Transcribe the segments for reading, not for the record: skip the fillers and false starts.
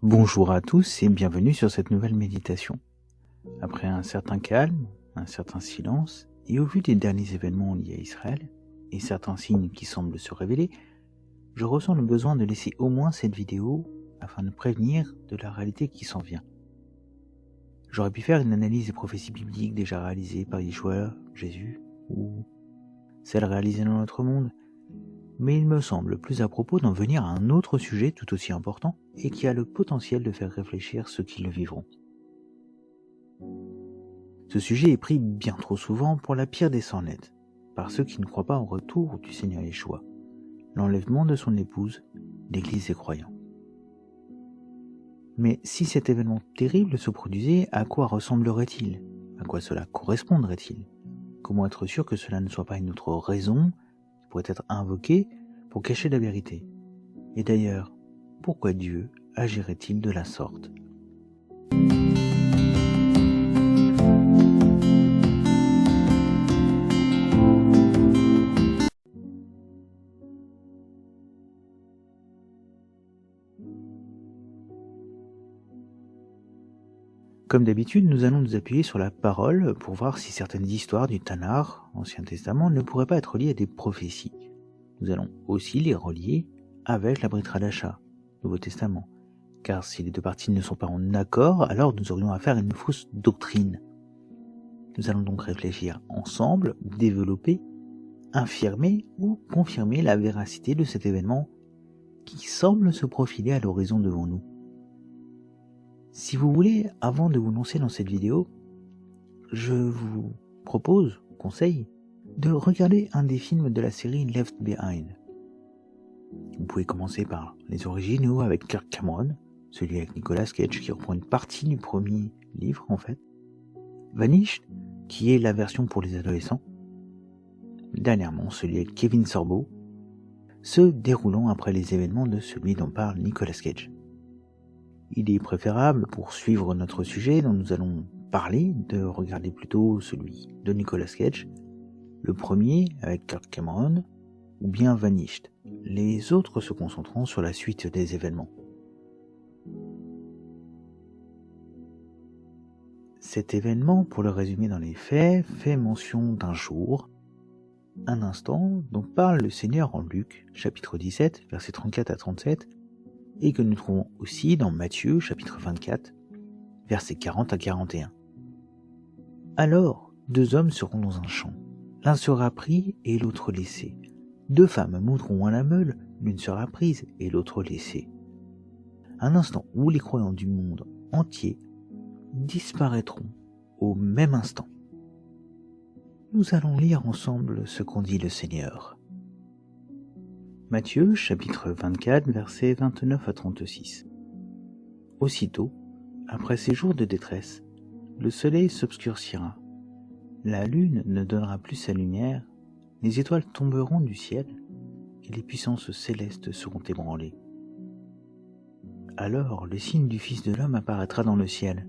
Bonjour à tous et bienvenue sur cette nouvelle méditation. Après un certain calme, un certain silence, et au vu des derniers événements liés à Israël, et certains signes qui semblent se révéler, je ressens le besoin de laisser au moins cette vidéo afin de prévenir de la réalité qui s'en vient. J'aurais pu faire une analyse des prophéties bibliques déjà réalisées par Yeshua, Jésus, ou celles réalisées dans notre monde, mais il me semble plus à propos d'en venir à un autre sujet tout aussi important et qui a le potentiel de faire réfléchir ceux qui le vivront. Ce sujet est pris bien trop souvent pour la pire des sornettes, par ceux qui ne croient pas au retour du Seigneur Yeshua, l'enlèvement de son épouse, l'Église des croyants. Mais si cet événement terrible se produisait, à quoi ressemblerait-il? À quoi cela correspondrait-il? Comment être sûr que cela ne soit pas une autre raison qui pourrait être invoquée pour cacher la vérité? Et d'ailleurs, pourquoi Dieu agirait-il de la sorte? Comme d'habitude, nous allons nous appuyer sur la parole pour voir si certaines histoires du Tanakh, Ancien Testament, ne pourraient pas être liées à des prophéties. Nous allons aussi les relier avec la Brit Hadasha, Nouveau Testament, car si les deux parties ne sont pas en accord, alors nous aurions affaire à une fausse doctrine. Nous allons donc réfléchir ensemble, développer, infirmer ou confirmer la véracité de cet événement qui semble se profiler à l'horizon devant nous. Si vous voulez, avant de vous lancer dans cette vidéo, je vous conseille, de regarder un des films de la série Left Behind. Vous pouvez commencer par les originaux avec Kirk Cameron, celui avec Nicolas Cage qui reprend une partie du premier livre en fait, Vanished, qui est la version pour les adolescents, dernièrement celui avec Kevin Sorbo, se déroulant après les événements de celui dont parle Nicolas Cage. Il est préférable, pour suivre notre sujet dont nous allons parler, de regarder plutôt celui de Nicolas Cage, le premier avec Kirk Cameron, ou bien Vanished, les autres se concentrant sur la suite des événements. Cet événement, pour le résumer dans les faits, fait mention d'un jour, un instant, dont parle le Seigneur en Luc, chapitre 17, versets 34 à 37, et que nous trouvons aussi dans Matthieu, chapitre 24, versets 40 à 41. Alors, 2 hommes seront dans un champ. L'un sera pris et l'autre laissé. 2 femmes monteront à la meule, l'une sera prise et l'autre laissée. Un instant où les croyants du monde entier disparaîtront au même instant. Nous allons lire ensemble ce qu'en dit le Seigneur. Matthieu, chapitre 24, versets 29 à 36. Aussitôt, après ces jours de détresse, le soleil s'obscurcira, la lune ne donnera plus sa lumière, les étoiles tomberont du ciel, et les puissances célestes seront ébranlées. Alors le signe du Fils de l'homme apparaîtra dans le ciel.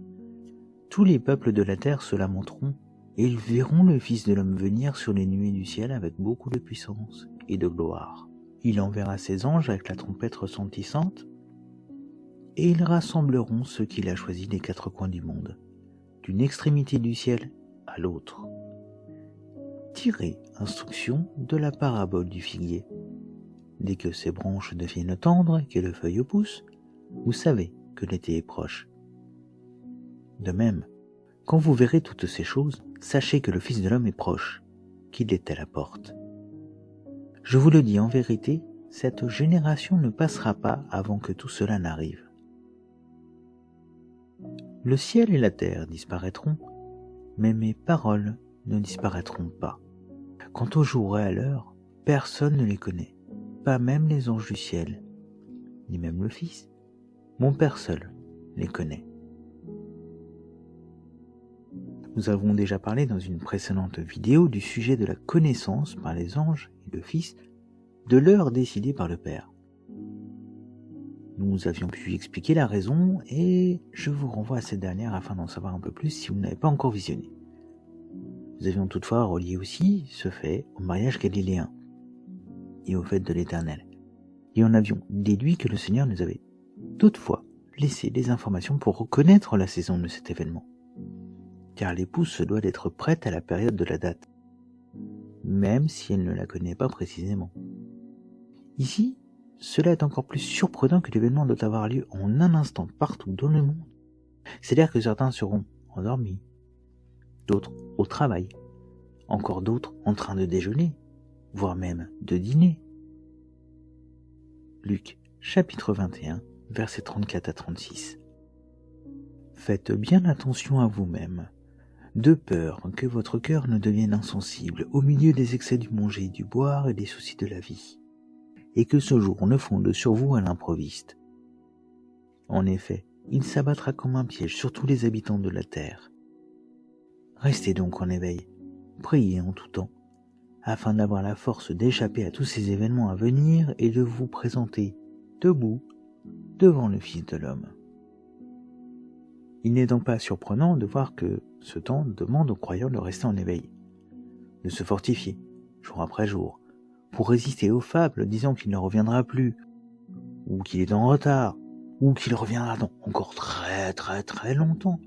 Tous les peuples de la terre se lamenteront, et ils verront le Fils de l'homme venir sur les nuées du ciel avec beaucoup de puissance et de gloire. Il enverra ses anges avec la trompette retentissante, et ils rassembleront ceux qu'il a choisis des 4 coins du monde, d'une extrémité du ciel à l'autre. Tirez instruction de la parabole du figuier. Dès que ses branches deviennent tendres et que les feuilles poussent, vous savez que l'été est proche. De même, quand vous verrez toutes ces choses, sachez que le Fils de l'homme est proche, qu'il est à la porte. Je vous le dis en vérité, cette génération ne passera pas avant que tout cela n'arrive. Le ciel et la terre disparaîtront, mais mes paroles ne disparaîtront pas. Quant au jour et à l'heure, personne ne les connaît, pas même les anges du ciel, ni même le Fils. Mon Père seul les connaît. Nous avons déjà parlé dans une précédente vidéo du sujet de la connaissance par les anges et le Fils de l'heure décidée par le Père. Nous avions pu expliquer la raison et je vous renvoie à cette dernière afin d'en savoir un peu plus si vous n'avez pas encore visionné. Nous avions toutefois relié aussi ce fait au mariage galiléen et au fait de l'Éternel. Et en avions déduit que le Seigneur nous avait toutefois laisser des informations pour reconnaître la saison de cet événement. Car l'épouse se doit d'être prête à la période de la date, même si elle ne la connaît pas précisément. Ici, cela est encore plus surprenant que l'événement doit avoir lieu en un instant partout dans le monde. C'est-à-dire que certains seront endormis, d'autres au travail, encore d'autres en train de déjeuner, voire même de dîner. Luc, chapitre 21, versets 34 à 36. Faites bien attention à vous-même, de peur que votre cœur ne devienne insensible au milieu des excès du manger, du boire et des soucis de la vie, et que ce jour ne fonde sur vous à l'improviste. En effet, il s'abattra comme un piège sur tous les habitants de la terre. Restez donc en éveil, priez en tout temps, afin d'avoir la force d'échapper à tous ces événements à venir et de vous présenter debout devant le Fils de l'homme. Il n'est donc pas surprenant de voir que ce temps demande aux croyants de rester en éveil, de se fortifier, jour après jour, pour résister aux fables disant qu'il ne reviendra plus, ou qu'il est en retard, ou qu'il reviendra dans encore très longtemps.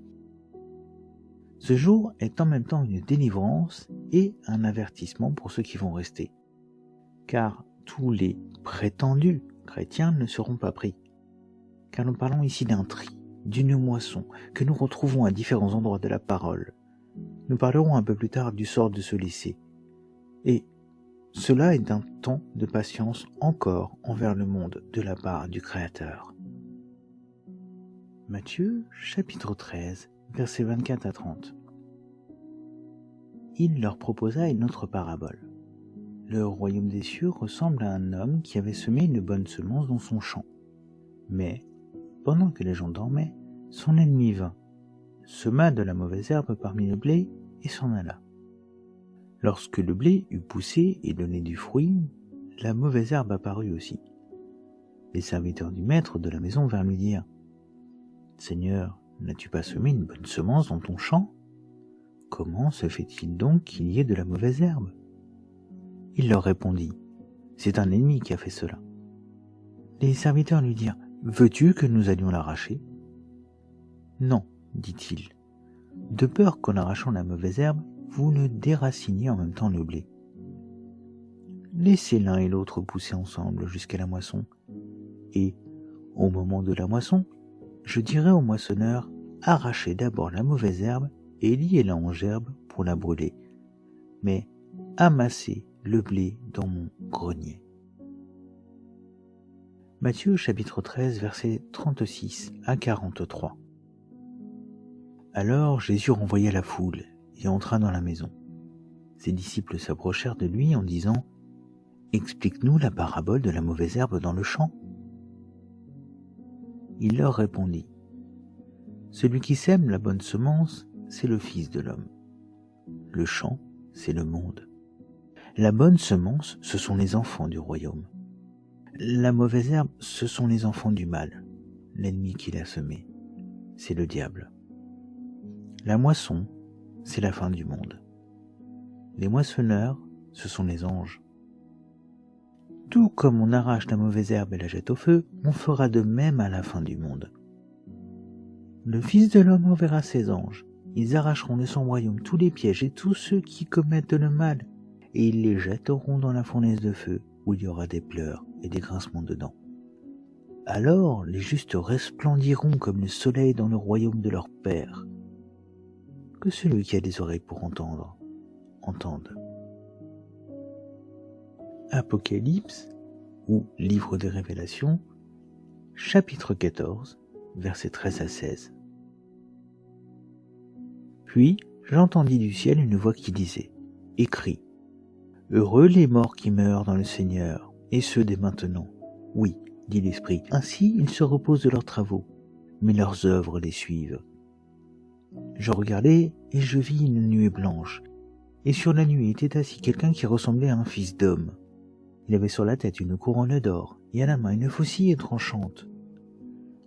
Ce jour est en même temps une délivrance et un avertissement pour ceux qui vont rester, car tous les prétendus chrétiens ne seront pas pris, car nous parlons ici d'un tri, d'une moisson que nous retrouvons à différents endroits de la parole. Nous parlerons un peu plus tard du sort de ce laissé, et cela est un temps de patience encore envers le monde de la part du Créateur. Matthieu, chapitre 13, versets 24 à 30. Il leur proposa une autre parabole. Le royaume des cieux ressemble à un homme qui avait semé une bonne semence dans son champ. Mais, pendant que les gens dormaient, son ennemi vint, sema de la mauvaise herbe parmi le blé et s'en alla. Lorsque le blé eut poussé et donné du fruit, la mauvaise herbe apparut aussi. Les serviteurs du maître de la maison vinrent lui dire : « Seigneur, n'as-tu pas semé une bonne semence dans ton champ ? Comment se fait-il donc qu'il y ait de la mauvaise herbe ? » Il leur répondit : « C'est un ennemi qui a fait cela. » Les serviteurs lui dirent : « Veux-tu que nous allions l'arracher ? » « Non, dit-il, de peur qu'en arrachant la mauvaise herbe, vous ne déraciniez en même temps le blé. Laissez l'un et l'autre pousser ensemble jusqu'à la moisson, et, au moment de la moisson, je dirai au moissonneur : arrachez d'abord la mauvaise herbe et liez-la en gerbe pour la brûler, mais amassez le blé dans mon grenier. Matthieu chapitre 13 versets 36 à 43. Alors Jésus renvoya la foule et entra dans la maison. Ses disciples s'approchèrent de lui en disant : « Explique-nous la parabole de la mauvaise herbe dans le champ. » Il leur répondit : « Celui qui sème la bonne semence, c'est le Fils de l'homme. Le champ, c'est le monde. La bonne semence, ce sont les enfants du royaume. La mauvaise herbe, ce sont les enfants du mal, l'ennemi qui l'a semé, c'est le diable. La moisson, c'est la fin du monde. Les moissonneurs, ce sont les anges. Tout comme on arrache la mauvaise herbe et la jette au feu, on fera de même à la fin du monde. Le Fils de l'homme enverra ses anges. Ils arracheront de son royaume tous les pièges et tous ceux qui commettent le mal, et ils les jetteront dans la fournaise de feu, où il y aura des pleurs et des grincements de dents. Alors les justes resplendiront comme le soleil dans le royaume de leur Père. Que celui qui a des oreilles pour entendre, entende. » Apocalypse, ou Livre des Révélations, chapitre 14, versets 13 à 16. Puis j'entendis du ciel une voix qui disait : « Écris, heureux les morts qui meurent dans le Seigneur, et ceux dès maintenant. Oui, dit l'Esprit, ainsi ils se reposent de leurs travaux, mais leurs œuvres les suivent. » Je regardai, et je vis une nuée blanche, et sur la nuée était assis quelqu'un qui ressemblait à un fils d'homme. Il avait sur la tête une couronne d'or, et à la main une faucille tranchante.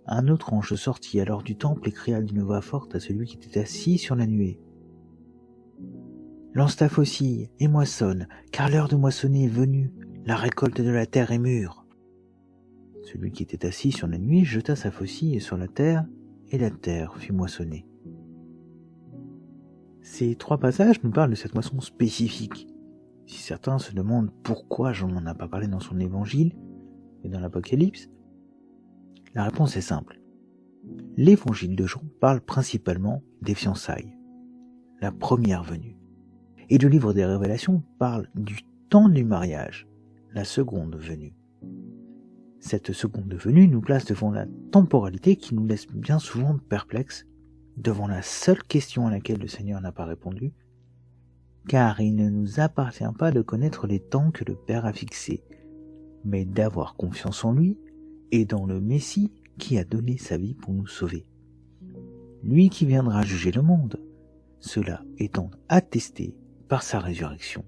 Un autre ange sortit alors du temple et cria d'une voix forte à celui qui était assis sur la nuée : « Lance ta faucille et moissonne, car l'heure de moissonner est venue, la récolte de la terre est mûre. » Celui qui était assis sur la nuée jeta sa faucille sur la terre, et la terre fut moissonnée. Ces 3 passages nous parlent de cette moisson spécifique. Si certains se demandent pourquoi Jean n'en a pas parlé dans son évangile et dans l'Apocalypse, la réponse est simple. L'évangile de Jean parle principalement des fiançailles, la première venue. Et le livre des Révélations parle du temps du mariage, la seconde venue. Cette seconde venue nous place devant la temporalité qui nous laisse bien souvent perplexes, devant la seule question à laquelle le Seigneur n'a pas répondu, car il ne nous appartient pas de connaître les temps que le Père a fixés, mais d'avoir confiance en lui et dans le Messie qui a donné sa vie pour nous sauver. Lui qui viendra juger le monde, cela étant attesté par sa résurrection.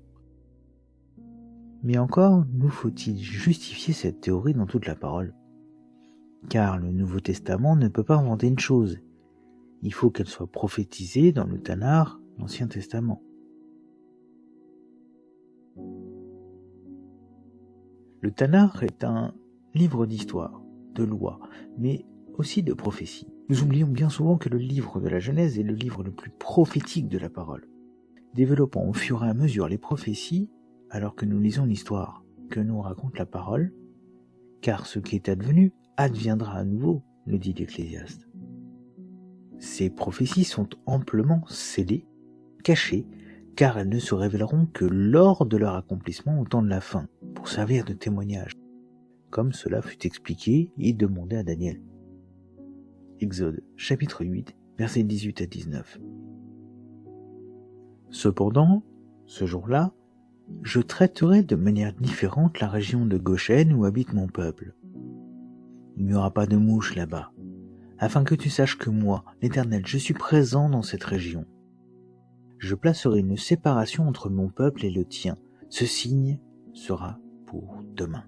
Mais encore, nous faut-il justifier cette théorie dans toute la parole, car le Nouveau Testament ne peut pas inventer une chose. Il faut qu'elle soit prophétisée dans le Tanakh, l'Ancien Testament. Le Tanakh est un livre d'histoire, de loi, mais aussi de prophétie. Nous oublions bien souvent que le livre de la Genèse est le livre le plus prophétique de la parole, développant au fur et à mesure les prophéties alors que nous lisons l'histoire, que nous raconte la parole, car ce qui est advenu adviendra à nouveau, le dit l'Ecclésiaste. Ces prophéties sont amplement scellées, cachées, car elles ne se révéleront que lors de leur accomplissement au temps de la fin, pour servir de témoignage, comme cela fut expliqué et demandé à Daniel. Exode, chapitre 8, versets 18 à 19. Cependant, ce jour-là, je traiterai de manière différente la région de Goshen où habite mon peuple. Il n'y aura pas de mouches là-bas, afin que tu saches que moi, l'Éternel, je suis présent dans cette région. Je placerai une séparation entre mon peuple et le tien. Ce signe sera pour demain.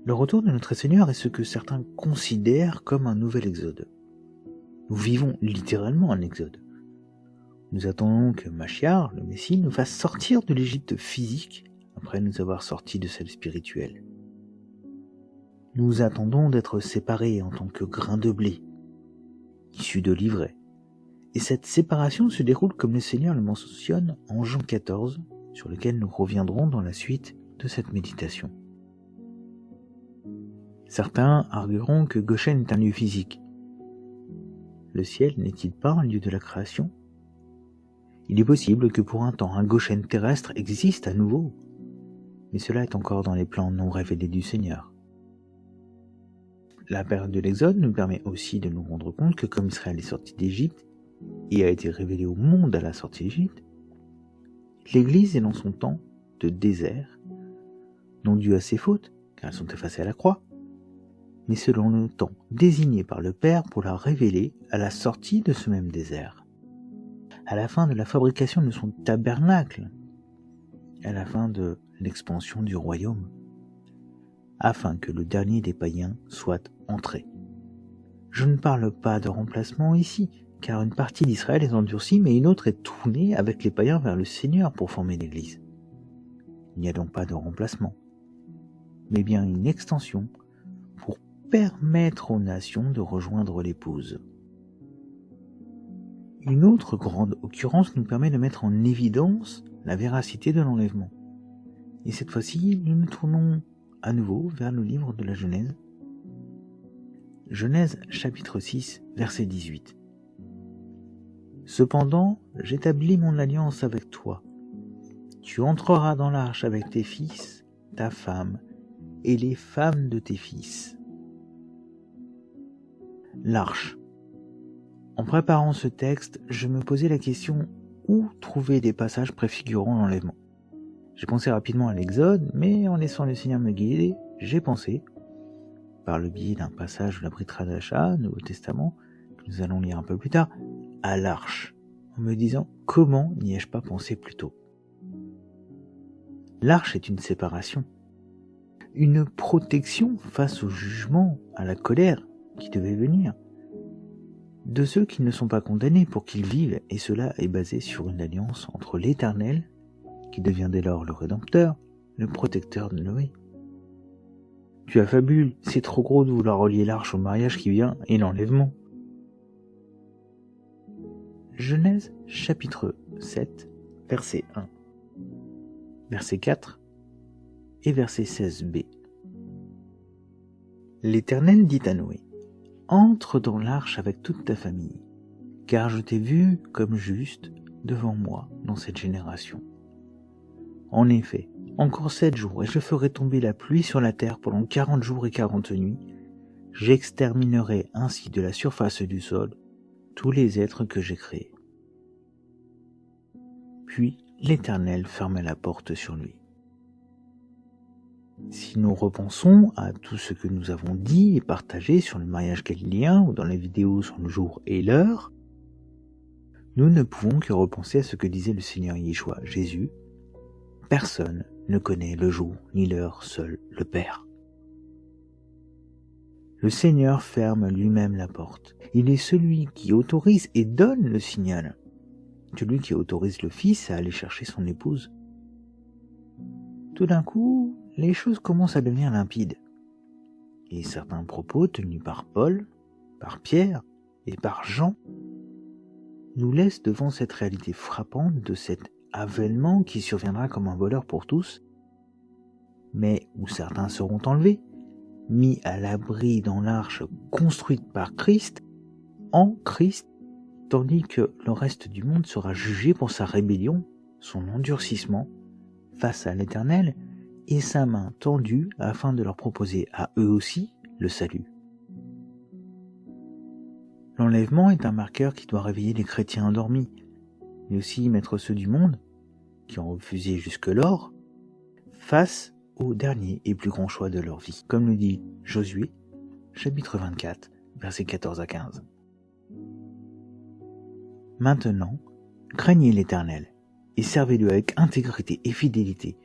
Le retour de notre Seigneur est ce que certains considèrent comme un nouvel exode. Nous vivons littéralement un exode. Nous attendons que Machiar, le Messie, nous fasse sortir de l'Égypte physique après nous avoir sortis de celle spirituelle. Nous attendons d'être séparés en tant que grains de blé, issus de l'ivraie. Et cette séparation se déroule comme le Seigneur le mentionne en Jean 14, sur lequel nous reviendrons dans la suite de cette méditation. Certains argueront que Goshen est un lieu physique. Le ciel n'est-il pas un lieu de la création ? Il est possible que pour un temps un Goshen terrestre existe à nouveau, mais cela est encore dans les plans non révélés du Seigneur. La période de l'Exode nous permet aussi de nous rendre compte que comme Israël est sorti d'Égypte et a été révélé au monde à la sortie d'Égypte, l'Église est dans son temps de désert, non dû à ses fautes, car elles sont effacées à la croix, mais selon le temps désigné par le Père pour la révéler à la sortie de ce même désert, à la fin de la fabrication de son tabernacle, à la fin de l'expansion du royaume, afin que le dernier des païens soit entré. Je ne parle pas de remplacement ici, car une partie d'Israël est endurcie, mais une autre est tournée avec les païens vers le Seigneur pour former l'Église. Il n'y a donc pas de remplacement, mais bien une extension pour permettre aux nations de rejoindre l'épouse. Une autre grande occurrence nous permet de mettre en évidence la véracité de l'enlèvement. Et cette fois-ci, nous nous tournons à nouveau vers le livre de la Genèse. Genèse chapitre 6, verset 18. Cependant, j'établis mon alliance avec toi. Tu entreras dans l'arche avec tes fils, ta femme, et les femmes de tes fils. L'arche. En préparant ce texte, je me posais la question où trouver des passages préfigurant l'enlèvement. J'ai pensé rapidement à l'Exode, mais en laissant le Seigneur me guider, j'ai pensé, par le biais d'un passage de la Brit Hadasha, Nouveau Testament, que nous allons lire un peu plus tard, à l'arche, en me disant comment n'y ai-je pas pensé plus tôt. L'arche est une séparation, une protection face au jugement, à la colère qui devait venir, de ceux qui ne sont pas condamnés pour qu'ils vivent, et cela est basé sur une alliance entre l'Éternel, qui devient dès lors le Rédempteur, le protecteur de Noé, Tu affabules, c'est trop gros de vouloir relier l'arche au mariage qui vient et l'enlèvement. Genèse chapitre 7, verset 1, verset 4 et verset 16b. L'Éternel dit à Noé, « Entre dans l'arche avec toute ta famille, car je t'ai vu comme juste devant moi dans cette génération. En effet, encore 7 jours, et je ferai tomber la pluie sur la terre pendant 40 jours et 40 nuits. J'exterminerai ainsi de la surface du sol tous les êtres que j'ai créés. » Puis l'Éternel ferma la porte sur lui. Si nous repensons à tout ce que nous avons dit et partagé sur le mariage galiléen ou dans la vidéo sur le jour et l'heure, nous ne pouvons que repenser à ce que disait le Seigneur Yeshua, Jésus. Personne ne connaît le jour ni l'heure, seul le Père. Le Seigneur ferme lui-même la porte. Il est celui qui autorise et donne le signal. Celui qui autorise le Fils à aller chercher son épouse. Tout d'un coup, les choses commencent à devenir limpides. Et certains propos tenus par Paul, par Pierre et par Jean nous laissent devant cette réalité frappante de cet avènement qui surviendra comme un voleur pour tous, mais où certains seront enlevés, mis à l'abri dans l'arche construite par Christ, en Christ, tandis que le reste du monde sera jugé pour sa rébellion, son endurcissement, face à l'Éternel, et sa main tendue afin de leur proposer à eux aussi le salut. L'enlèvement est un marqueur qui doit réveiller les chrétiens endormis, mais aussi mettre ceux du monde, qui ont refusé jusque-lors, face au dernier et plus grand choix de leur vie, comme le dit Josué, chapitre 24, versets 14 à 15. Maintenant, craignez l'Éternel, et servez-le avec intégrité et fidélité.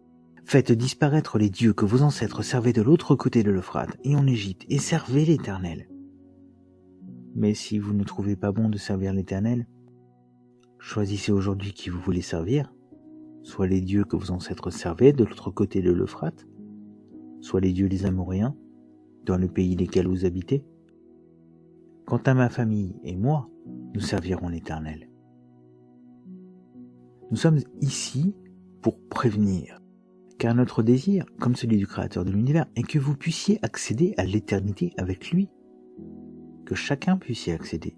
Faites disparaître les dieux que vos ancêtres servaient de l'autre côté de l'Euphrate et en Égypte, et servez l'Éternel. Mais si vous ne trouvez pas bon de servir l'Éternel, choisissez aujourd'hui qui vous voulez servir, soit les dieux que vos ancêtres servaient de l'autre côté de l'Euphrate, soit les dieux des Amoréens, dans le pays desquels vous habitez. Quant à ma famille et moi, nous servirons l'Éternel. Nous sommes ici pour prévenir, car notre désir, comme celui du Créateur de l'univers, est que vous puissiez accéder à l'éternité avec lui, que chacun puisse y accéder,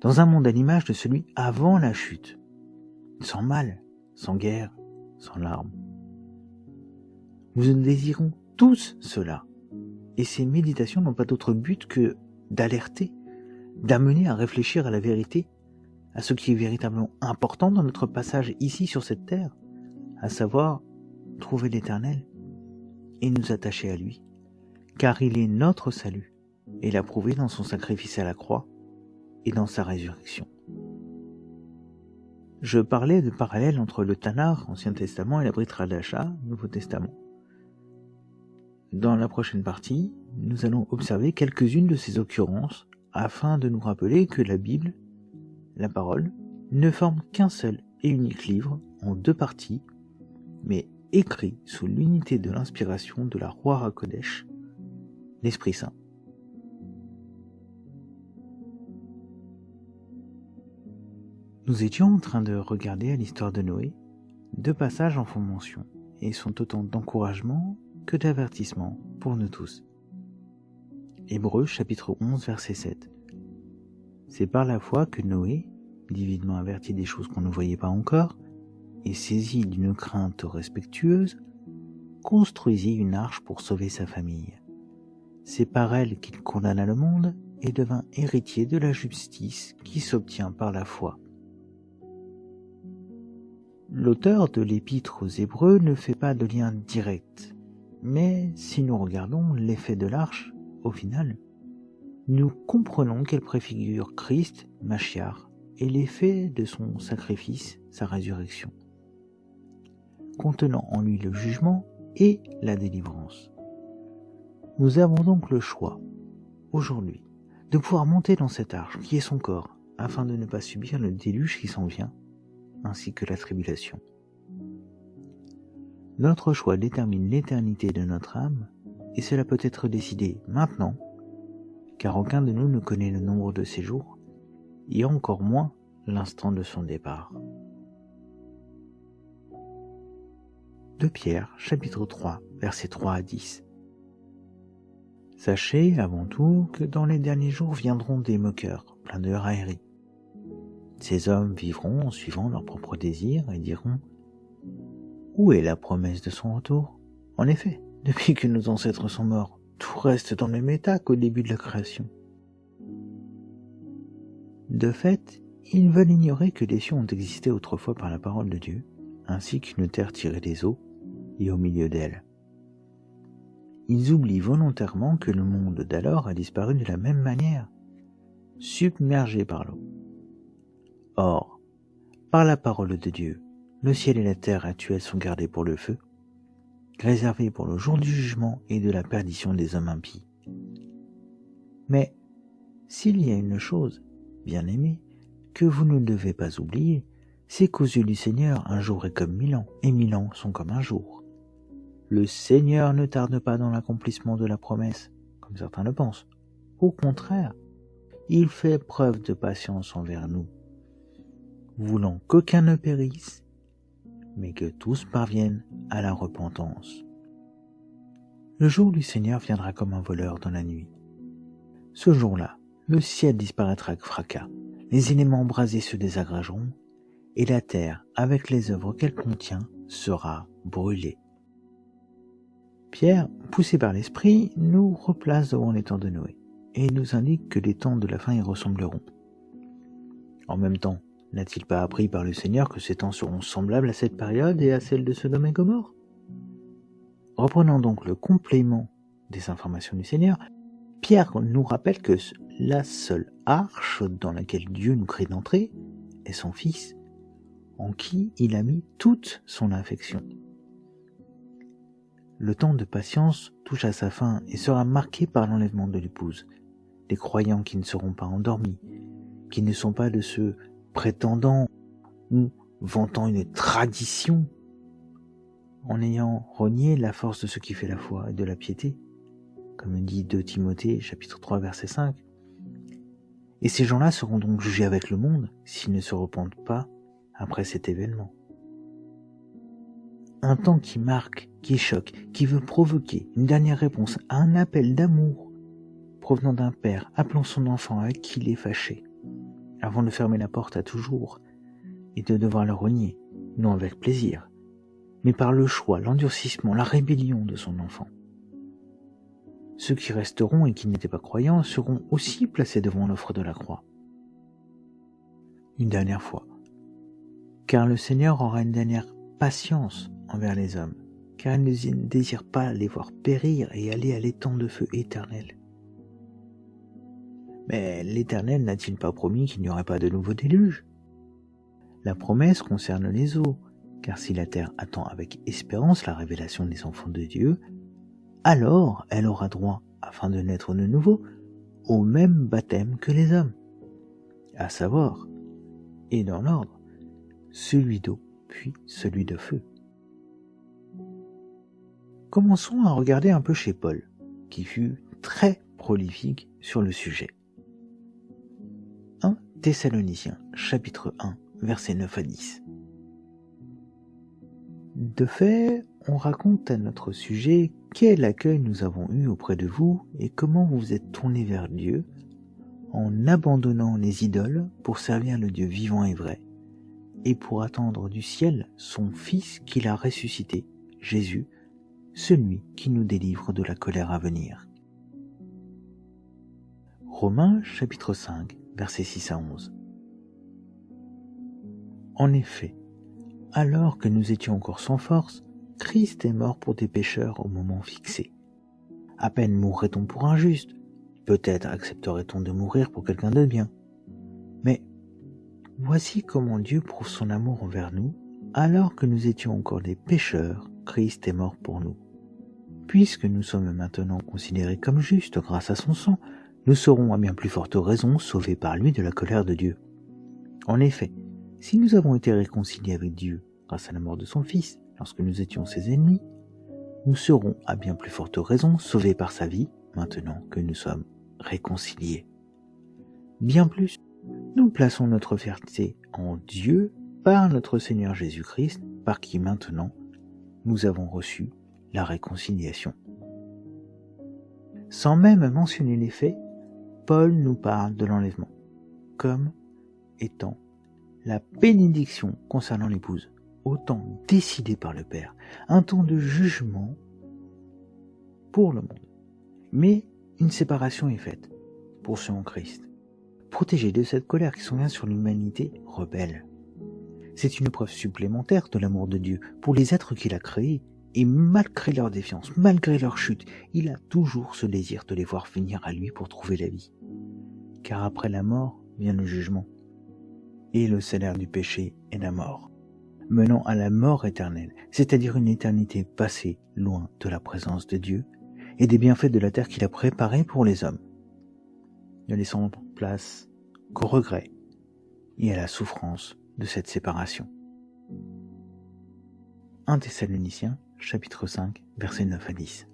dans un monde à l'image de celui avant la chute, sans mal, sans guerre, sans larmes. Nous désirons tous cela, et ces méditations n'ont pas d'autre but que d'alerter, d'amener à réfléchir à la vérité, à ce qui est véritablement important dans notre passage ici sur cette terre, à savoir trouver l'Éternel et nous attacher à lui, car il est notre salut, et l'a prouvé dans son sacrifice à la croix et dans sa résurrection. Je parlais de parallèle entre le Tanakh, Ancien Testament, et la Brit Hadasha, Nouveau Testament. Dans la prochaine partie, nous allons observer quelques-unes de ces occurrences afin de nous rappeler que la Bible, la parole, ne forme qu'un seul et unique livre en 2 parties, mais écrit sous l'unité de l'inspiration de la Ruach HaKodesh, l'Esprit Saint. Nous étions en train de regarder à l'histoire de Noé. 2 passages en font mention et sont autant d'encouragement que d'avertissement pour nous tous. Hébreux chapitre 11 verset 7. C'est par la foi que Noé, divinement averti des choses qu'on ne voyait pas encore, et saisi d'une crainte respectueuse, construisit une arche pour sauver sa famille. C'est par elle qu'il condamna le monde et devint héritier de la justice qui s'obtient par la foi. L'auteur de l'épître aux Hébreux ne fait pas de lien direct, mais si nous regardons l'effet de l'arche, au final, nous comprenons qu'elle préfigure Christ, Machiar, et l'effet de son sacrifice, sa résurrection, contenant en lui le jugement et la délivrance. Nous avons donc le choix, aujourd'hui, de pouvoir monter dans cette arche qui est son corps, afin de ne pas subir le déluge qui s'en vient, ainsi que la tribulation. Notre choix détermine l'éternité de notre âme et cela peut être décidé maintenant, car aucun de nous ne connaît le nombre de ses jours, et encore moins l'instant de son départ. 2 Pierre, chapitre 3, versets 3 à 10. Sachez avant tout que dans les derniers jours viendront des moqueurs, pleins de railleries. Ces hommes vivront en suivant leurs propres désirs et diront « Où est la promesse de son retour ?» En effet, depuis que nos ancêtres sont morts, tout reste dans le même état qu'au début de la création. De fait, ils veulent ignorer que les cieux ont existé autrefois par la parole de Dieu, ainsi qu'une terre tirée des eaux et au milieu d'elle. Ils oublient volontairement que le monde d'alors a disparu de la même manière, submergé par l'eau. Or, par la parole de Dieu, le ciel et la terre actuels sont gardés pour le feu, réservés pour le jour du jugement et de la perdition des hommes impies. Mais, s'il y a une chose, bien-aimés, que vous ne devez pas oublier, c'est qu'aux yeux du Seigneur, un jour est comme 1000 ans, et 1000 ans sont comme un jour. Le Seigneur ne tarde pas dans l'accomplissement de la promesse, comme certains le pensent. Au contraire, il fait preuve de patience envers nous, voulant qu'aucun ne périsse, mais que tous parviennent à la repentance. Le jour du Seigneur viendra comme un voleur dans la nuit. Ce jour-là, le ciel disparaîtra avec fracas, les éléments embrasés se désagrégeront, et la terre, avec les œuvres qu'elle contient, sera brûlée. Pierre, poussé par l'Esprit, nous replace devant les temps de Noé, et nous indique que les temps de la fin y ressembleront. En même temps, n'a-t-il pas appris par le Seigneur que ces temps seront semblables à cette période et à celle de Sodome et Gomorrhe ? Reprenant donc le complément des informations du Seigneur, Pierre nous rappelle que la seule arche dans laquelle Dieu nous crée d'entrer est son Fils, en qui il a mis toute son affection. Le temps de patience touche à sa fin et sera marqué par l'enlèvement de l'épouse. Les croyants qui ne seront pas endormis, qui ne sont pas de ceux prétendant ou vantant une tradition, en ayant renié la force de ce qui fait la foi et de la piété, comme dit 2 Timothée, chapitre 3, verset 5. Et ces gens-là seront donc jugés avec le monde s'ils ne se repentent pas après cet événement. Un temps qui marque, qui choque, qui veut provoquer une dernière réponse à un appel d'amour provenant d'un père appelant son enfant avec qui il est fâché, avant de fermer la porte à toujours et de devoir le renier, non avec plaisir, mais par le choix, l'endurcissement, la rébellion de son enfant. Ceux qui resteront et qui n'étaient pas croyants seront aussi placés devant l'offre de la croix. Une dernière fois, car le Seigneur aura une dernière patience envers les hommes, car il ne désire pas les voir périr et aller à l'étang de feu éternel. Mais l'Éternel n'a-t-il pas promis qu'il n'y aurait pas de nouveau déluge ? La promesse concerne les eaux, car si la terre attend avec espérance la révélation des enfants de Dieu, alors elle aura droit, afin de naître de nouveau, au même baptême que les hommes, à savoir, et dans l'ordre, celui d'eau, puis celui de feu. Commençons à regarder un peu chez Paul, qui fut très prolifique sur le sujet. 1 Thessaloniciens, chapitre 1, versets 9 à 10. De fait, on raconte à notre sujet quel accueil nous avons eu auprès de vous et comment vous vous êtes tournés vers Dieu en abandonnant les idoles pour servir le Dieu vivant et vrai et pour attendre du ciel son Fils qu'il a ressuscité, Jésus, celui qui nous délivre de la colère à venir. Romains chapitre 5, versets 6 à 11. En effet, alors que nous étions encore sans force, Christ est mort pour des pécheurs au moment fixé. À peine mourrait-on pour un juste, peut-être accepterait-on de mourir pour quelqu'un de bien. Mais voici comment Dieu prouve son amour envers nous, alors que nous étions encore des pécheurs, Christ est mort pour nous. Puisque nous sommes maintenant considérés comme justes grâce à son sang, nous serons à bien plus forte raison sauvés par lui de la colère de Dieu. En effet, si nous avons été réconciliés avec Dieu grâce à la mort de son Fils, lorsque nous étions ses ennemis, nous serons à bien plus forte raison sauvés par sa vie, maintenant que nous sommes réconciliés. Bien plus, nous plaçons notre fierté en Dieu par notre Seigneur Jésus-Christ, par qui maintenant nous avons reçu la réconciliation. Sans même mentionner les faits, Paul nous parle de l'enlèvement comme étant la bénédiction concernant l'épouse, au temps décidé par le Père, un temps de jugement pour le monde. Mais une séparation est faite pour ceux en Christ, protégés de cette colère qui s'en vient sur l'humanité rebelle. C'est une preuve supplémentaire de l'amour de Dieu pour les êtres qu'il a créés, et malgré leur défiance, malgré leur chute, il a toujours ce désir de les voir venir à lui pour trouver la vie. Car après la mort vient le jugement, et le salaire du péché est la mort, menant à la mort éternelle, c'est-à-dire une éternité passée loin de la présence de Dieu et des bienfaits de la terre qu'il a préparés pour les hommes, ne laissant place qu'au regret et à la souffrance de cette séparation. 1 Thessaloniciens, chapitre 5, versets 9 à 10.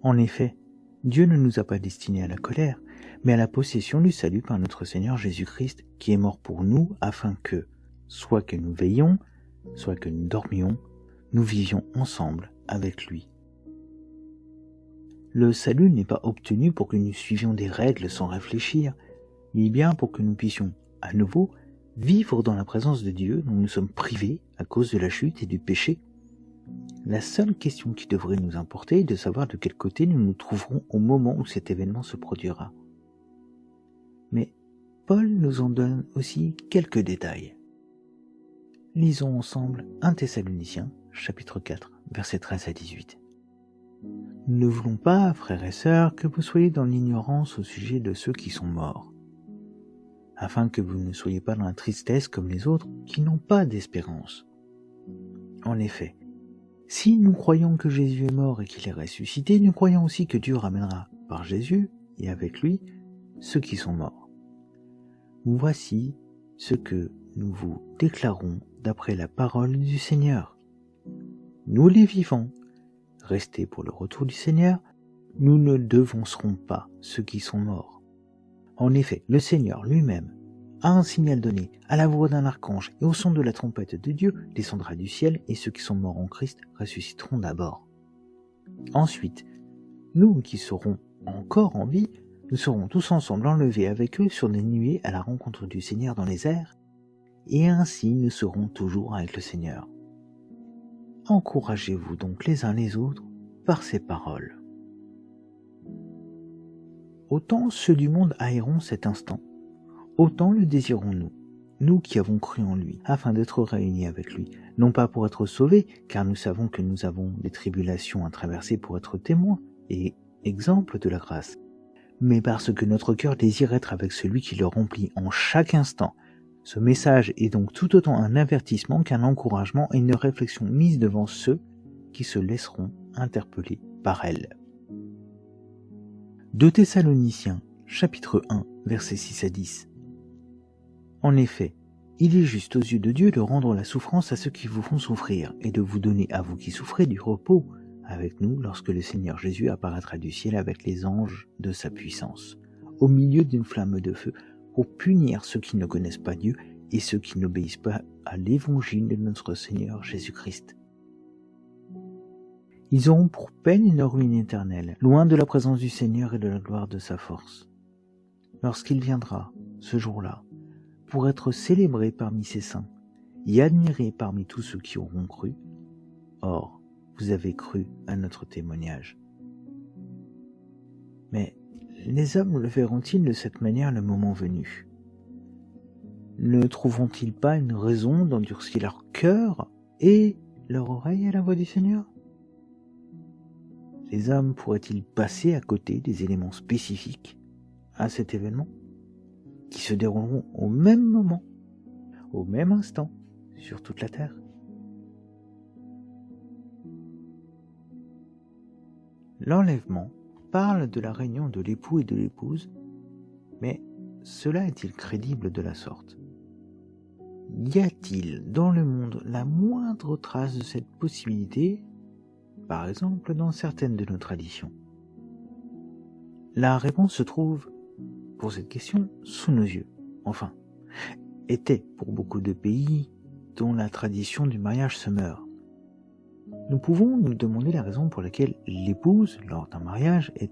En effet, Dieu ne nous a pas destinés à la colère, mais à la possession du salut par notre Seigneur Jésus-Christ, qui est mort pour nous, afin que, soit que nous veillions, soit que nous dormions, nous vivions ensemble avec lui. Le salut n'est pas obtenu pour que nous suivions des règles sans réfléchir, mais bien pour que nous puissions, à nouveau, vivre dans la présence de Dieu dont nous sommes privés à cause de la chute et du péché. La seule question qui devrait nous importer est de savoir de quel côté nous nous trouverons au moment où cet événement se produira. Mais Paul nous en donne aussi quelques détails. Lisons ensemble 1 Thessaloniciens, chapitre 4, versets 13 à 18. Nous ne voulons pas, frères et sœurs, que vous soyez dans l'ignorance au sujet de ceux qui sont morts, afin que vous ne soyez pas dans la tristesse comme les autres qui n'ont pas d'espérance. En effet, si nous croyons que Jésus est mort et qu'il est ressuscité, nous croyons aussi que Dieu ramènera par Jésus et avec lui ceux qui sont morts. Voici ce que nous vous déclarons d'après la parole du Seigneur. Nous les vivants, restés pour le retour du Seigneur, nous ne devancerons pas ceux qui sont morts. En effet, le Seigneur lui-même, à un signal donné, à la voix d'un archange et au son de la trompette de Dieu, descendra du ciel et ceux qui sont morts en Christ ressusciteront d'abord. Ensuite, nous qui serons encore en vie, nous serons tous ensemble enlevés avec eux sur des nuées à la rencontre du Seigneur dans les airs, et ainsi nous serons toujours avec le Seigneur. Encouragez-vous donc les uns les autres par ces paroles. Autant ceux du monde haïront cet instant, autant le désirons-nous, nous qui avons cru en lui, afin d'être réunis avec lui, non pas pour être sauvés, car nous savons que nous avons des tribulations à traverser pour être témoins et exemples de la grâce, mais parce que notre cœur désire être avec celui qui le remplit en chaque instant. Ce message est donc tout autant un avertissement qu'un encouragement et une réflexion mise devant ceux qui se laisseront interpeller par elle. 2 Thessaloniciens, chapitre 1, versets 6 à 10. En effet, il est juste aux yeux de Dieu de rendre la souffrance à ceux qui vous font souffrir et de vous donner à vous qui souffrez du repos avec nous lorsque le Seigneur Jésus apparaîtra du ciel avec les anges de sa puissance, au milieu d'une flamme de feu, pour punir ceux qui ne connaissent pas Dieu et ceux qui n'obéissent pas à l'évangile de notre Seigneur Jésus-Christ. Ils auront pour peine une ruine éternelle, loin de la présence du Seigneur et de la gloire de sa force. Lorsqu'il viendra, ce jour-là, pour être célébré parmi ses saints et admiré parmi tous ceux qui auront cru, or, vous avez cru à notre témoignage. Mais les hommes le verront-ils de cette manière le moment venu? Ne trouveront-ils pas une raison d'endurcir leur cœur et leur oreille à la voix du Seigneur? Les hommes pourraient-ils passer à côté des éléments spécifiques à cet événement, qui se dérouleront au même moment, au même instant, sur toute la terre? L'enlèvement parle de la réunion de l'époux et de l'épouse, mais cela est-il crédible de la sorte? Y a-t-il dans le monde la moindre trace de cette possibilité, par exemple dans certaines de nos traditions? La réponse se trouve, pour cette question, sous nos yeux. Enfin, était pour beaucoup de pays dont la tradition du mariage se meurt. Nous pouvons nous demander la raison pour laquelle l'épouse, lors d'un mariage, est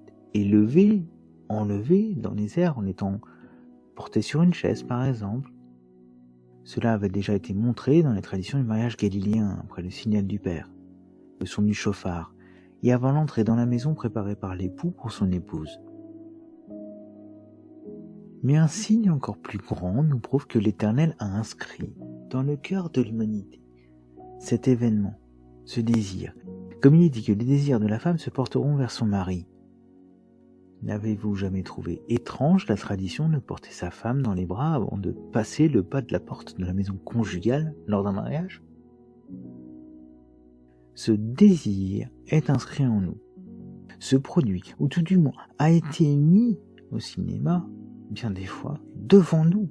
enlevée dans les airs en étant portée sur une chaise, par exemple. Cela avait déjà été montré dans les traditions du mariage galiléen, après le signal du père, le son du chauffard, et avant l'entrée dans la maison préparée par l'époux pour son épouse. Mais un signe encore plus grand nous prouve que l'Éternel a inscrit dans le cœur de l'humanité cet événement, ce désir, comme il est dit que les désirs de la femme se porteront vers son mari. N'avez-vous jamais trouvé étrange la tradition de porter sa femme dans les bras avant de passer le pas de la porte de la maison conjugale lors d'un mariage? Ce désir est inscrit en nous. Ce produit, ou tout du moins, a été mis au cinéma, bien des fois, devant nous,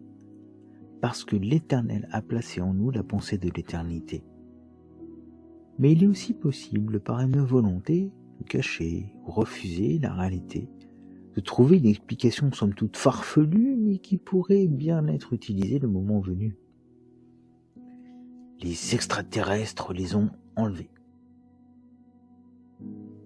parce que l'Éternel a placé en nous la pensée de l'éternité. Mais il est aussi possible, par une volonté, de cacher ou refuser la réalité, de trouver une explication somme toute farfelue, mais qui pourrait bien être utilisée le moment venu. Les extraterrestres les ont enlevés.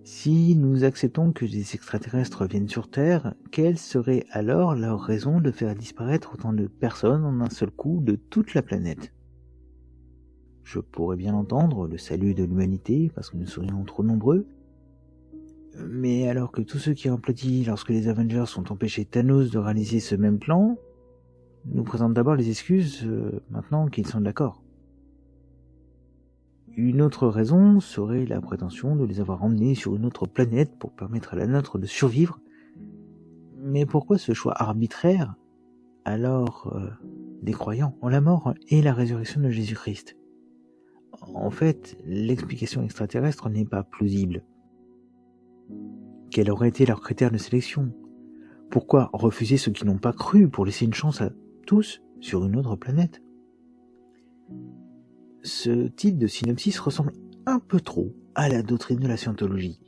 Si nous acceptons que les extraterrestres viennent sur Terre, quelle serait alors leur raison de faire disparaître autant de personnes en un seul coup de toute la planète? Je pourrais bien entendre le salut de l'humanité parce que nous serions trop nombreux, mais alors que tous ceux qui ont applaudi lorsque les Avengers ont empêché Thanos de réaliser ce même plan, nous présentent d'abord les excuses maintenant qu'ils sont d'accord. Une autre raison serait la prétention de les avoir emmenés sur une autre planète pour permettre à la nôtre de survivre. Mais pourquoi ce choix arbitraire alors des croyants en la mort et la résurrection de Jésus-Christ? En fait, l'explication extraterrestre n'est pas plausible. Quel aurait été leur critère de sélection? Pourquoi refuser ceux qui n'ont pas cru pour laisser une chance à tous sur une autre planète? Ce type de synopsis ressemble un peu trop à la doctrine de la scientologie.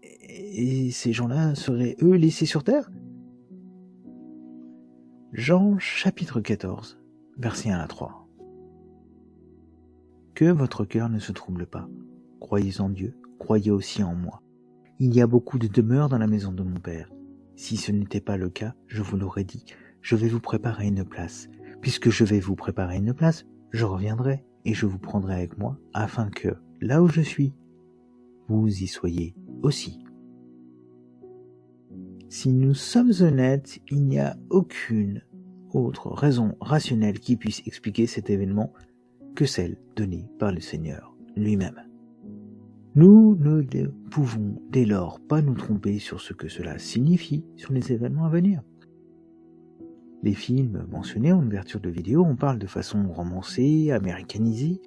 Et ces gens-là seraient eux laissés sur Terre? Jean chapitre 14, versets 1 à 3. Que votre cœur ne se trouble pas. Croyez en Dieu, croyez aussi en moi. Il y a beaucoup de demeures dans la maison de mon Père. Si ce n'était pas le cas, je vous l'aurais dit, je vais vous préparer une place. Puisque je vais vous préparer une place, je reviendrai et je vous prendrai avec moi, afin que, là où je suis, vous y soyez aussi. Si nous sommes honnêtes, il n'y a aucune autre raison rationnelle qui puisse expliquer cet événement que celle donnée par le Seigneur lui-même. Nous ne pouvons dès lors pas nous tromper sur ce que cela signifie sur les événements à venir. Les films mentionnés en ouverture de vidéo en parlent de façon romancée, américanisée,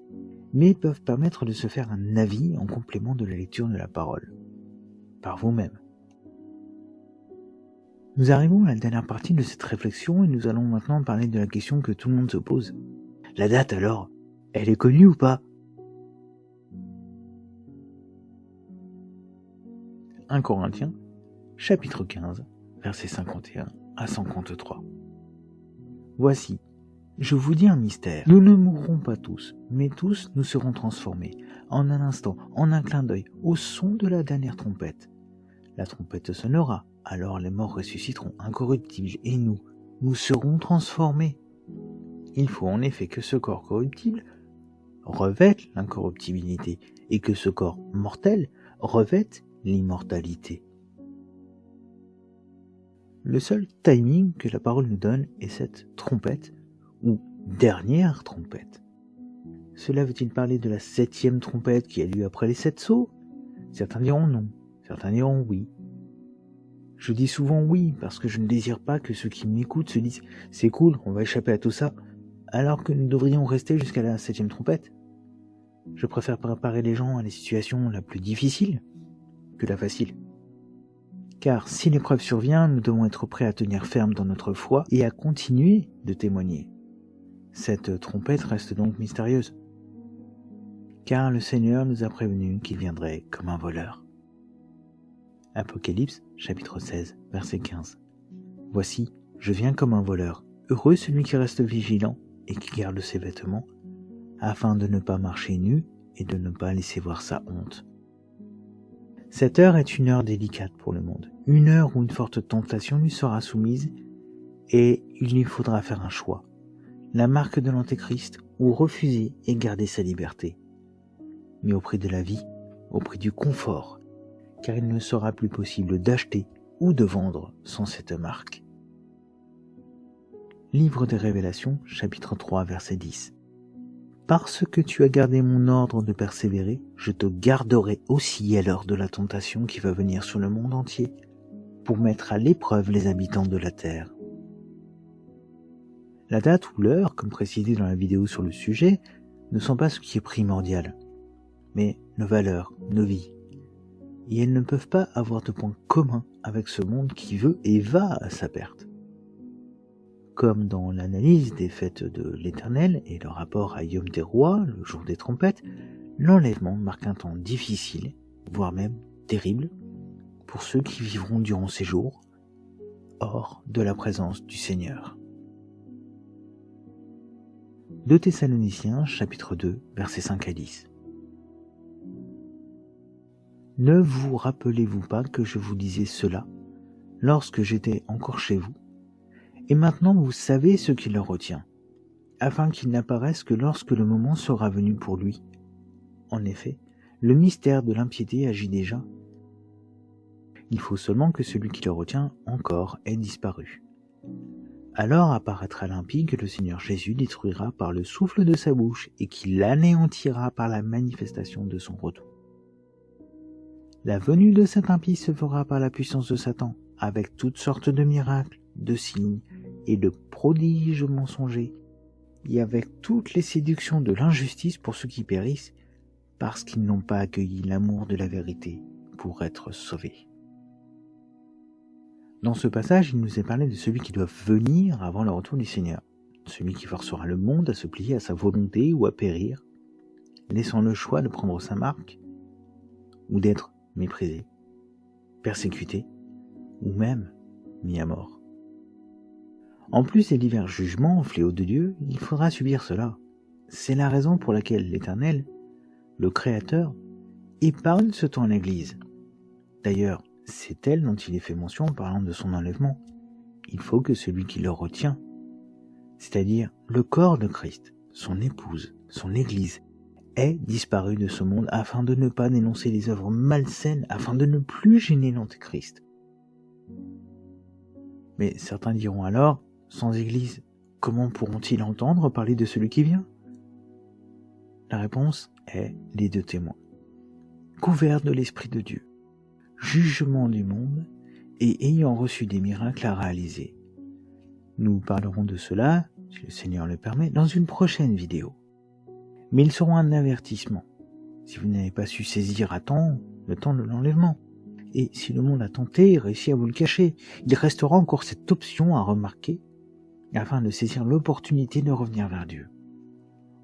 mais peuvent permettre de se faire un avis en complément de la lecture de la parole, par vous-même. Nous arrivons à la dernière partie de cette réflexion et nous allons maintenant parler de la question que tout le monde se pose. La date alors, elle est connue ou pas? 1 Corinthiens, chapitre 15, versets 51 à 53. Voici, je vous dis un mystère. Nous ne mourrons pas tous, mais tous nous serons transformés, en un instant, en un clin d'œil, au son de la dernière trompette. La trompette sonnera, alors les morts ressusciteront incorruptibles, et nous serons transformés. Il faut en effet que ce corps corruptible revête l'incorruptibilité, et que ce corps mortel revête l'immortalité. Le seul timing que la parole nous donne est cette trompette, ou dernière trompette. Cela veut-il parler de la 7e trompette qui a lieu après les 7 sceaux? Certains diront non, certains diront oui. Je dis souvent oui, parce que je ne désire pas que ceux qui m'écoutent se disent « c'est cool, on va échapper à tout ça », alors que nous devrions rester jusqu'à la 7e trompette. Je préfère préparer les gens à la situation la plus difficile que la facile. Car si l'épreuve survient, nous devons être prêts à tenir ferme dans notre foi et à continuer de témoigner. Cette trompette reste donc mystérieuse, car le Seigneur nous a prévenu qu'il viendrait comme un voleur. Apocalypse, chapitre 16, verset 15. Voici, je viens comme un voleur. Heureux celui qui reste vigilant et qui garde ses vêtements, afin de ne pas marcher nu et de ne pas laisser voir sa honte. Cette heure est une heure délicate pour le monde, une heure où une forte tentation lui sera soumise et il lui faudra faire un choix, la marque de l'Antéchrist ou refuser et garder sa liberté. Mais au prix de la vie, au prix du confort, car il ne sera plus possible d'acheter ou de vendre sans cette marque. Livre des Révélations, chapitre 3, verset 10. Parce que tu as gardé mon ordre de persévérer, je te garderai aussi à l'heure de la tentation qui va venir sur le monde entier, pour mettre à l'épreuve les habitants de la terre. La date ou l'heure, comme précisé dans la vidéo sur le sujet, ne sont pas ce qui est primordial, mais nos valeurs, nos vies. Et elles ne peuvent pas avoir de point commun avec ce monde qui veut et va à sa perte. Comme dans l'analyse des fêtes de l'Éternel et le rapport à Yom Teruah, le jour des trompettes, l'enlèvement marque un temps difficile, voire même terrible, pour ceux qui vivront durant ces jours, hors de la présence du Seigneur. 2 Thessaloniciens, chapitre 2, versets 5 à 10. Ne vous rappelez-vous pas que je vous disais cela lorsque j'étais encore chez vous? Et maintenant vous savez ce qui le retient, afin qu'il n'apparaisse que lorsque le moment sera venu pour lui. En effet, le mystère de l'impiété agit déjà. Il faut seulement que celui qui le retient encore ait disparu. Alors apparaîtra l'impie que le Seigneur Jésus détruira par le souffle de sa bouche et qui l'anéantira par la manifestation de son retour. La venue de cet impie se fera par la puissance de Satan, avec toutes sortes de miracles, de signes et de prodiges mensongers, et avec toutes les séductions de l'injustice pour ceux qui périssent, parce qu'ils n'ont pas accueilli l'amour de la vérité pour être sauvés. Dans ce passage, il nous est parlé de celui qui doit venir avant le retour du Seigneur, celui qui forcera le monde à se plier à sa volonté ou à périr, laissant le choix de prendre sa marque, ou d'être méprisé, persécuté, ou même mis à mort. En plus des divers jugements, fléaux de Dieu, il faudra subir cela. C'est la raison pour laquelle l'Éternel, le Créateur, épargne ce temps à l'Église. D'ailleurs, c'est elle dont il est fait mention en parlant de son enlèvement. Il faut que celui qui le retient, c'est-à-dire le corps de Christ, son épouse, son Église, ait disparu de ce monde afin de ne pas dénoncer les œuvres malsaines, afin de ne plus gêner l'Antéchrist. Mais certains diront alors, sans Église, comment pourront-ils entendre parler de celui qui vient? La réponse est les 2 témoins. Couverts de l'Esprit de Dieu, jugement du monde et ayant reçu des miracles à réaliser. Nous parlerons de cela, si le Seigneur le permet, dans une prochaine vidéo. Mais ils seront un avertissement, si vous n'avez pas su saisir à temps le temps de l'enlèvement. Et si le monde a tenté et réussi à vous le cacher, il restera encore cette option à remarquer, afin de saisir l'opportunité de revenir vers Dieu,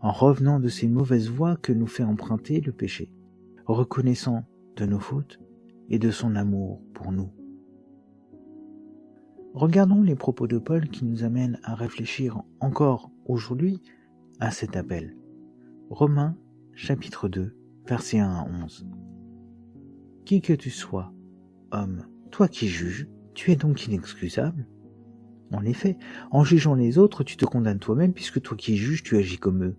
en revenant de ces mauvaises voies que nous fait emprunter le péché, reconnaissant de nos fautes et de son amour pour nous. Regardons les propos de Paul qui nous amènent à réfléchir encore aujourd'hui à cet appel. Romains, chapitre 2, versets 1 à 11. Qui que tu sois, homme, toi qui juges, tu es donc inexcusable. En effet, en jugeant les autres, tu te condamnes toi-même, puisque toi qui juges, tu agis comme eux.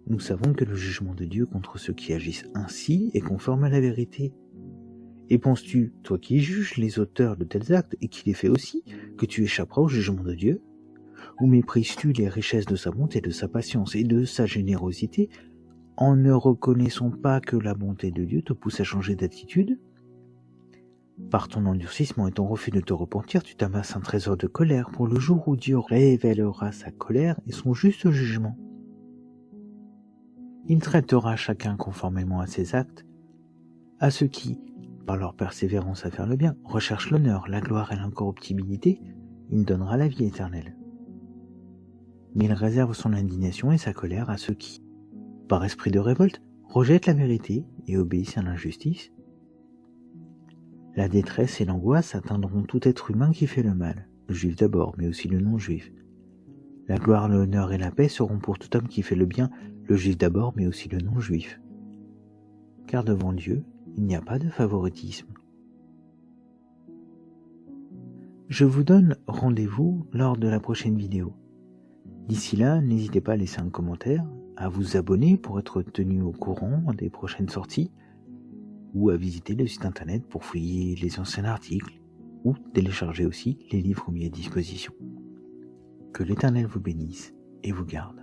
Nous savons que le jugement de Dieu contre ceux qui agissent ainsi est conforme à la vérité. Et penses-tu, toi qui juges les auteurs de tels actes, et qui les fais aussi, que tu échapperas au jugement de Dieu? Ou méprises-tu les richesses de sa bonté, de sa patience et de sa générosité, en ne reconnaissant pas que la bonté de Dieu te pousse à changer d'attitude? Par ton endurcissement et ton refus de te repentir, tu t'amasses un trésor de colère pour le jour où Dieu révélera sa colère et son juste jugement. Il traitera chacun conformément à ses actes, à ceux qui, par leur persévérance à faire le bien, recherchent l'honneur, la gloire et l'incorruptibilité, il donnera la vie éternelle. mais il réserve son indignation et sa colère à ceux qui, par esprit de révolte, rejettent la vérité et obéissent à l'injustice. La détresse et l'angoisse atteindront tout être humain qui fait le mal, le juif d'abord, mais aussi le non-juif. La gloire, l'honneur et la paix seront pour tout homme qui fait le bien, le juif d'abord, mais aussi le non-juif. Car devant Dieu, il n'y a pas de favoritisme. Je vous donne rendez-vous lors de la prochaine vidéo. D'ici là, n'hésitez pas à laisser un commentaire, à vous abonner pour être tenu au courant des prochaines sorties, ou à visiter le site internet pour fouiller les anciens articles, ou télécharger aussi les livres mis à disposition. Que l'Éternel vous bénisse et vous garde.